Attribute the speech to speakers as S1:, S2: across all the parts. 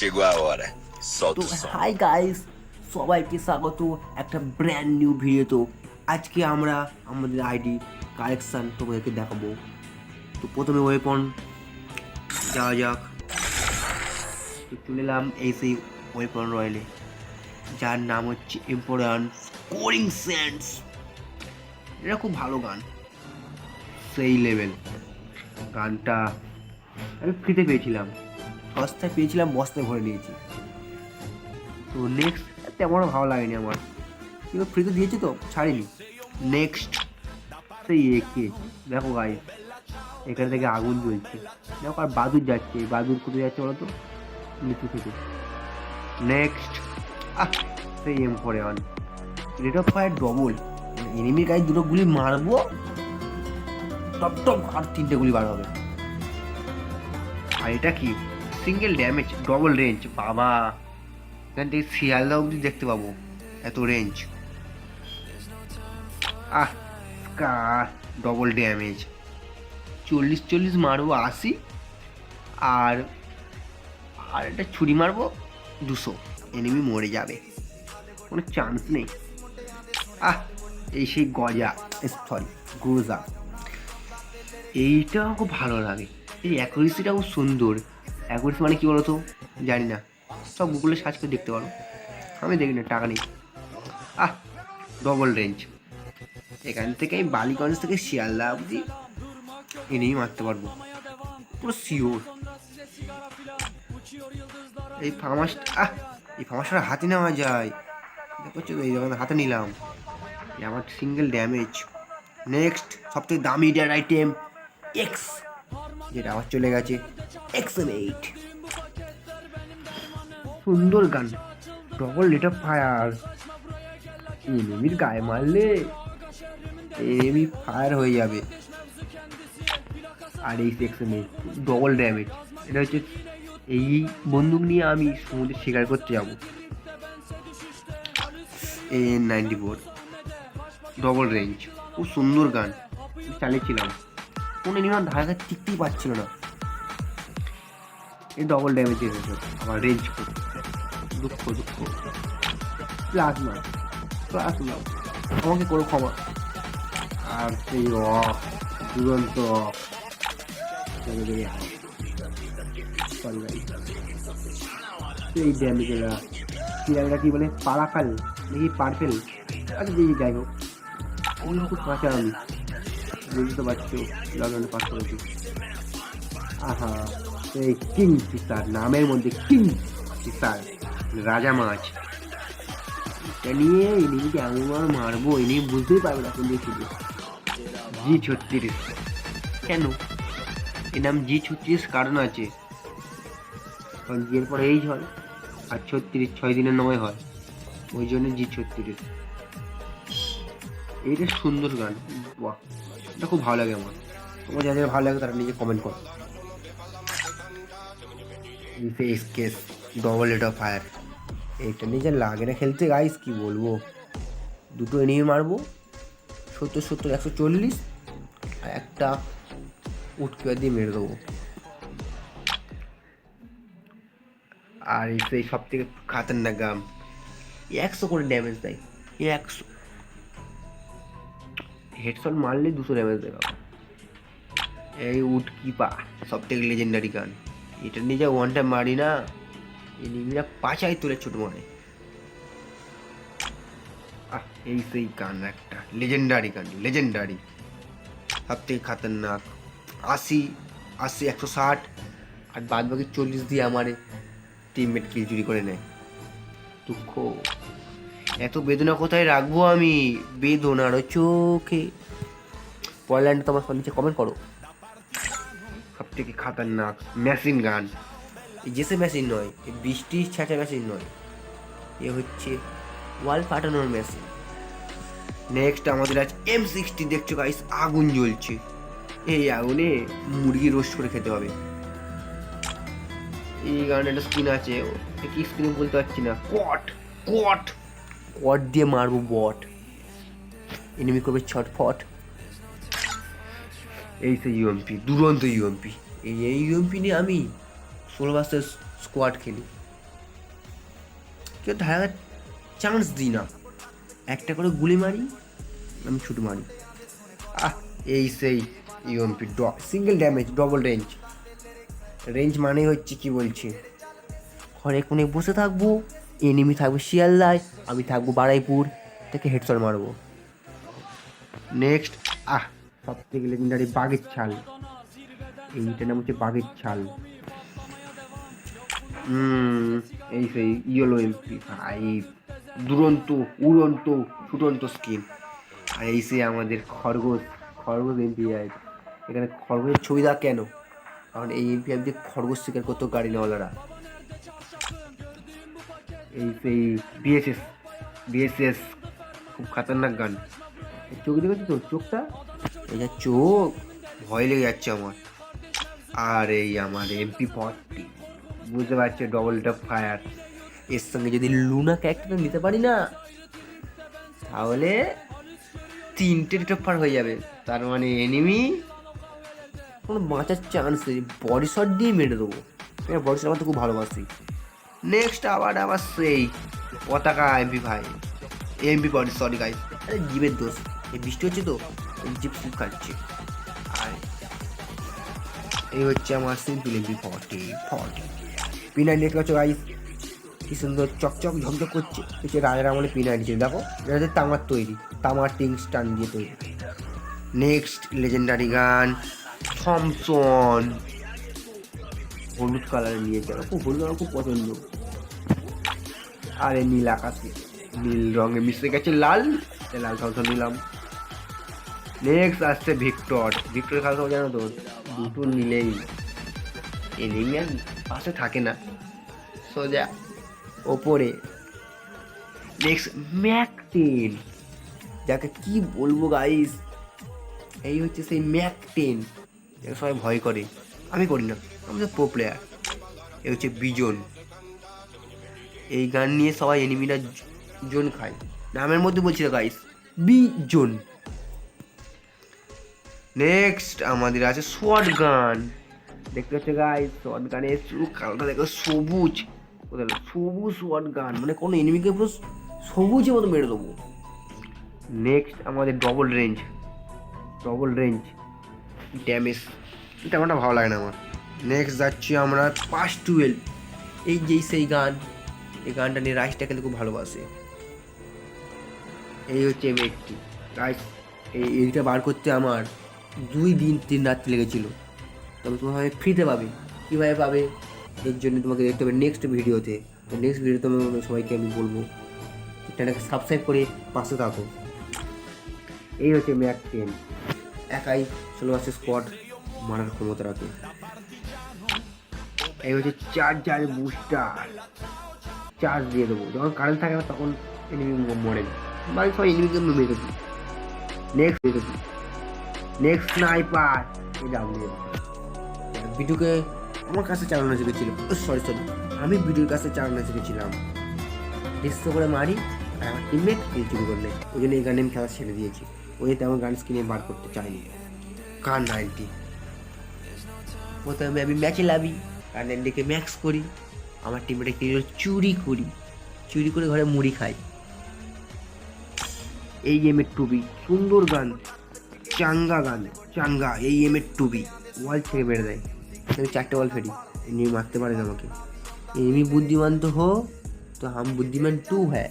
S1: Chegou a hora.
S2: তো
S1: Solta o som.
S2: Hi guys, সবাইকে স্বাগত একটা ব্র্যান্ড নিউ ভিডিও। আজকে আমরা আমাদের আইডি কালেকশন তোমাদেরকে দেখাবো। তো প্রথমে ওয়েপন যাওয়া যাক। তো চলে এলাম এই সেই ওয়েপন রয়্যালে, যার নাম হচ্ছে ইম্পোরিয়ান স্কোরিং সেন্স। এটা খুব ভালো গান, সেই লেভেল গানটা। আমি ফ্রিতে পেয়েছিলাম, সস্তায় পেয়েছিলাম, বস্তায় ভরে নিয়েছি। তো নেক্সট তেমন ভালো লাগেনি আমার, কিন্তু ফ্রিতে দিয়েছি তো ছাড়িনি। নেক্সট সেই একে দেখো গাই, এখান থেকে আগুন জ্বলছে, দেখো আর বাদুর যাচ্ছে। এই বাদুর কোথায় যাচ্ছে বলো তো? নিচু থেকে। নেক্সট সেই M41 rate of fire double. এনিমির গায়ে দুটো গুলি মারবো, টপ টপ আর তিনটে গুলি বার হবে। আর এটা কি সিঙ্গেল ড্যামেজ ডবল রেঞ্জ, বাবা এখান থেকে শিয়ালদা অব্দি দেখতে পাবো, এত রেঞ্জ। ডবল ড্যামেজ 40 মারবো 80, আর আর একটা ছুরি মারবো 200, এনিমি মরে যাবে, কোনো চান্স নেই। এই সেই গজা, সরি গ্রোজা, এইটা খুব ভালো লাগে। এই অ্যাকুরেসিটা খুব সুন্দর। অ্যাকুরেসি মানে কি বলতো জানি না, সব গুগলে সার্চ করে দেখতে পারো, আমি দেখি না, টাকা নেই। ডবল রেঞ্জ, এখান থেকে আমি বালিগঞ্জ থেকে শিয়ালদা অবধি এনেই মারতে পারবো, পুরো শিওর। এই ফার্মাসটা হাতে নেওয়া যায়, দেখো তো, এই যখন হাতে নিলাম, আমার সিঙ্গেল ড্যামেজ। নেক্সট সবথেকে দামি ড্যাড আইটেম এক্স, যেটা আবার চলে গেছে XM8। সুন্দর গান, ডবল রেট অফ ফায়ার, এনিমির গায়ে মারলে এনিমি ফায়ার হয়ে যাবে। আর এই XM8 ডবল ড্যামেজ, এটা হচ্ছে এই বন্দুক নিয়ে আমি সমুদ্রে শিকার করতে যাব। AN94 ডবল রেঞ্জ, খুব সুন্দর গান, চালিয়েছিলাম, কোনো এনিমি ধারে টিকতেই পারছিল না। এই ডবল ড্যামেজ এসেছে, আবার রেঞ্জ করে, দুঃখ প্লাজমা আমাকে করো ক্ষমা। আর সেই দুরন্ত সেই ড্যামেজেরা কি বলে, পারাফেল নাকি পারফেল, আচ্ছা দেখি, যাই হোক ওগুলো খুব কাঁচা, আমি বুঝতে পারছো লগানো পাস করেছি। সেই কিং ফিশার, নামের মধ্যে কিং ফিশার, রাজা মাছ। এটা নিয়ে এনিমিকে এমন মারবো, এনিমি বুঝতেই পারবে না কোন দিকে শুধু। G36 কেন এর নাম G36? কারণ আছে, কারণ G এর পরে এইচ হয়, আর 36 6 দিনের নয় হয়, ওই জন্য G36। এইটা সুন্দর গান, বাহ, এটা খুব ভালো লাগে আমার। তোমার যাদের ভালো লাগে তারা নিজে কমেন্ট করো। Face case double rate of fire, এটা নিজে লাগে না খেলতে গাইস, কি বলবো। দুটো এনিমি মারবো 70 140, আর একটা উটকে দিয়ে মেরে দেবো। আর এই সব থেকে খাতারনাক গাম, 100 করে ড্যামেজ দেয়, 100 হেডশট মারলে 200 ড্যামেজ দেয়। এই উটকিপা সব থেকে লেজেন্ডারি গান, এটা নিজে ওয়ান টাইম মারি না, এনিমিরা পাচাই তুলে ছোট মানে। এই সেই গান একটা লেজেন্ডারি গান, লেজেন্ডারি, সব থেকে খাতারনাক। 80 160, আর বাদ বাকি 40 দিয়ে আমার টিমমেট কিল চুরি করে নেয়। দুঃখ, এত বেদনা কোথায় রাখবো আমি, বেদনার চোখে। পয়ল্যান্ড তোমার নিচে কমেন্ট করো। সব থেকে খাতারনাক মেশিন গান, এই জেসে মেশিন নয়, এই বৃষ্টি ছাঁচা মেশিন নয়, এ হচ্ছে ওয়াল ফাটানোর মেশিন। নেক্সট আমাদের আছে M60, দেখছো গাইস আগুন জ্বলছে, এই আগুনে মুরগি রোস্ট করে খেতে হবে। এই গানের একটা স্কিন আছে, কি স্কিন বলতে পারছি না, কোয়াট দিয়ে মারবো বট, এনিমি করবে ছটফট। এই সেই ইউএমপি, দুরন্ত ইউএমপি, এই ইউএমপি নিয়ে আমি 16 ভার্সেস স্কোয়াড খেলি, কেউ ধারার চান্স দিই না, একটা করে গুলি মারি, আমি ছুটে মারি। এই সেই UMP single damage double range. Range মানে হচ্ছে কি বলছি, ঘরে কোণে বসে থাকবো, এনিমি থাকবে শিয়ালদায়, আমি থাকবো বারাইপুর, থেকে হেডশট মারবো। নেক্সট সব থেকে লেজেন্ডারি বাঘের ছাল, এইটার নাম হচ্ছে বাঘের ছাল। এই সেই ইয়েলো এমপি ভাই, দুরন্ত উড়ন্ত ছুটন্ত স্কিন। আর এই সে আমাদের খরগোশ এমপি আছে। এখানে খরগোশের ছবি দেওয়া কেন, কারণ এই এমপি দিয়ে খরগোশ শিকার করতো গাড়ি নেওয়ালারা। এই সেই বিএসএস খুব খাতারনাক গান। চোখ দেখেছি তো, চোখটা এই যে চোখ, ভয় লেগে যাচ্ছে আমার। আর এই আমার MP40, বুঝতে পারছো, ডবল টপ ফায়ার। এর সঙ্গে যদি লুনা ক্যারেক্টারটা নিতে পারি না, তাহলে 3টে টপ ফায়ার হয়ে যাবে। তার মানে এনিমি কোনো বাঁচার চান্স নেই, বডি শট দিয়ে মেরে দেবো। বডি শট আমার তো খুব ভালোবাসি। নেক্সট আবার সেই পতাকা MP40, সরি গাইস, আরে জিপের দোষ, এই বৃষ্টি হচ্ছে তো জিপ স্লিপ খাচ্ছে। আর এই হচ্ছে আমার সিম্পল MP40। P90 দেখতে পাচ্ছ গাইস, কি সুন্দর চকচক ঝকঝক করছে। কিছু রাজার আমলে P90 ছিল, দেখো এটা তামার তৈরি, তামার টিংস্টান দিয়ে তৈরি। নেক্সট লেজেন্ডারি গান থমসন, হলুদ কালারে নিয়ে যাবে, খুব হলুদ আমার খুব পছন্দ। আরে নীল আকাশে, নীল রঙে মিশে গেছে লাল, লাল থমসন নিলাম। নেক্সট আসছে ভিক্টর খেলা জানো তো, দুটো নিলেই এনিমি আর পাশে থাকে না, সোজা ওপরে। নেক্সট ম্যাক-10, যাকে কি বলবো গাইস, এই হচ্ছে সেই ম্যাক-10, যাকে সবাই ভয় করে, আমি করি না, আমি তো প্রো প্লেয়ার। এই হচ্ছে বিজন, এই গান নিয়ে সবাই এনিমিরা জোন খায়, নামের মধ্যে বলছিল গাইস, বিজন। নেক্সট আমাদের আছে শর্ট গান, দেখতে পাচ্ছ গাইস, শর্ট গানের কালারটা দেখো সবুজ, সবুজ শর্ট গান, মানে কোনো এনিমিকে পুরো সবুজের মতো মেরে দেবো। নেক্সট আমাদের ডবল রেঞ্জ ড্যামেজ, এটা আমারটা ভালো লাগে না আমার। নেক্সট যাচ্ছি আমরা 512, এই যে সেই গান, এই গানটা নিয়ে রাইসটা খেলতে খুব ভালোবাসে। এই হচ্ছে M80 গাইস, এইটা বার করতে আমার 2 দিন 3 রাত লেগেছিল, তবে তোমার ফ্রিতে পাবে। কীভাবে পাবে, এর জন্য তোমাকে দেখতে হবে নেক্সট ভিডিওতে। নেক্সট ভিডিওতে সবাইকে আমি বলবো, চ্যানেলটাকে সাবস্ক্রাইব করে পাশে থাকো। এই হচ্ছে ম্যাক-10, একাই 16 স্কোয়াড মারার ক্ষমতা রাখে। এই হচ্ছে চার্জার বুস্টার, চার্জ দিয়ে দেবো, যখন কারেন্ট থাকে না তখন এনিমি মরে না, বাকি সব এনিমিকে মেরে দেবো। নেক্সট স্নাইপার, এই ডাব্লিউ ভিডিওকে আমার কাছে চালানো শিখেছিল, আমি ভিডিওর কাছে চালানো শিখেছিলাম, ডিস্কো করে মারি আর আমার টিমমেট চুরি করলে, ওই জন্য এই গানে আমি খেলা ছেড়ে দিয়েছি। ওই তেমন গান স্কিনে বার করতে চাইনি। কার 90 প্রথমে আমি ম্যাচে লাভি, কার 90কে ম্যাক্স করি, আমার টিমমেটে কি চুরি করে ঘরে মুড়ি খাই। এই M2B সুন্দর গান, চাঙ্গা এই M2B ওয়াল ছেড়ে বেড়ে দেয়, আমি 4টে ওয়াল ফেরি, এনিমি মারতে পারে না আমাকে। এনিমি বুদ্ধিমান তো হো তো হাম বুদ্ধিমান 2 হ্যাঁ।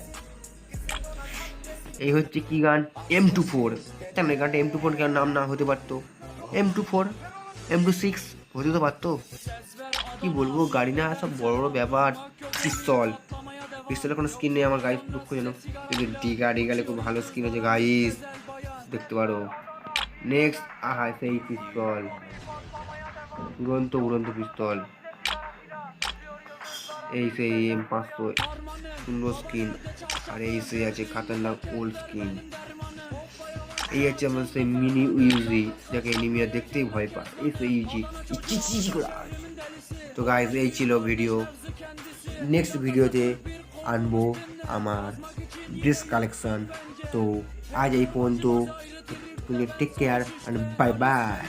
S2: এই হচ্ছে কি গান, M24, কেন এই গানটা M24 কেন নাম না হতে পারতো, M24 M26 হতে তো পারতো, কি বলবো, গাড়ি না সব বড় বড় ব্যাপার। পিস্তলের কোনো স্কিন নেই আমার গাইস, দুঃখজনক, কিন্তু ডিগালে খুব ভালো স্কিন আছে গাইস, দেখতে পারো। নেক্সট সেই পিস্তল, উড়ন্ত পিস্তল, এই সেই M500 সুন্দর স্কিন। আর এই সেই আছে খাতারনাক ওল্ড স্কিন। এই হচ্ছে আমার সেই মিনি ইউজি, যাকে এনিমিরা দেখতেই ভয় পায়, এই সেই ইউজি। তো গাইস এই ছিল ভিডিও, নেক্সট ভিডিওতে আনবো আমার ড্রেস কালেকশন। তো আজ এই পর্যন্ত, take care and bye by.